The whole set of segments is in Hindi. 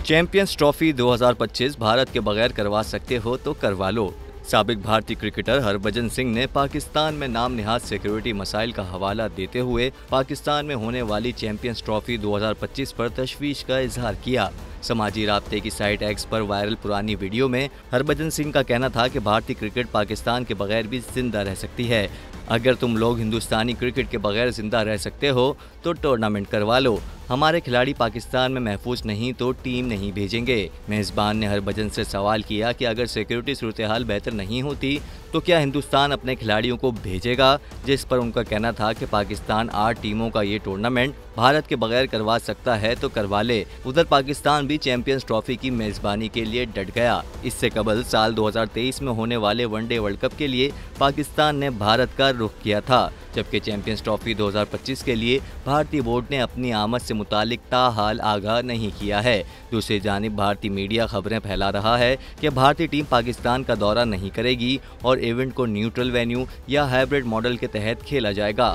चैंपियंस ट्रॉफी 2025 भारत के बगैर करवा सकते हो तो करवा लो। साबिक भारतीय क्रिकेटर हरभजन सिंह ने पाकिस्तान में नाम निहाद सिक्योरिटी मसाइल का हवाला देते हुए पाकिस्तान में होने वाली चैंपियंस ट्रॉफी 2025 पर तशवीश का इजहार किया। समाजी राब्ते की साइट एक्स पर वायरल पुरानी वीडियो में हरभजन सिंह का कहना था कि भारतीय क्रिकेट पाकिस्तान के बगैर भी जिंदा रह सकती है। अगर तुम लोग हिंदुस्तानी क्रिकेट के बगैर जिंदा रह सकते हो तो टूर्नामेंट करवा लो। हमारे खिलाड़ी पाकिस्तान में महफूज नहीं तो टीम नहीं भेजेंगे। मेजबान ने हरभजन से सवाल किया कि अगर सिक्योरिटी सूरत हाल बेहतर नहीं होती तो क्या हिंदुस्तान अपने खिलाड़ियों को भेजेगा, जिस पर उनका कहना था कि पाकिस्तान 8 टीमों का ये टूर्नामेंट भारत के बगैर करवा सकता है तो करवा ले। उधर पाकिस्तान भी चैंपियंस ट्रॉफी की मेजबानी के लिए डट गया। इससे कबल साल 2023 में होने वाले वनडे वर्ल्ड कप के लिए पाकिस्तान ने भारत का रुख किया था, जबकि चैंपियंस ट्रॉफी 2025 के लिए भारतीय बोर्ड ने अपनी आमद से मुतालिक ताहाल आगाह नहीं किया है। दूसरी जानिब भारतीय मीडिया खबरें फैला रहा है कि भारतीय टीम पाकिस्तान का दौरा नहीं करेगी और इवेंट को न्यूट्रल वेन्यू या हाइब्रिड मॉडल के तहत खेला जाएगा।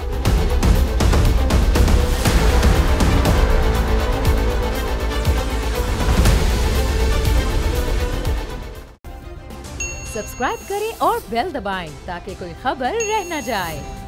सब्सक्राइब करें और बेल दबाएं ताकि कोई खबर रह न जाए।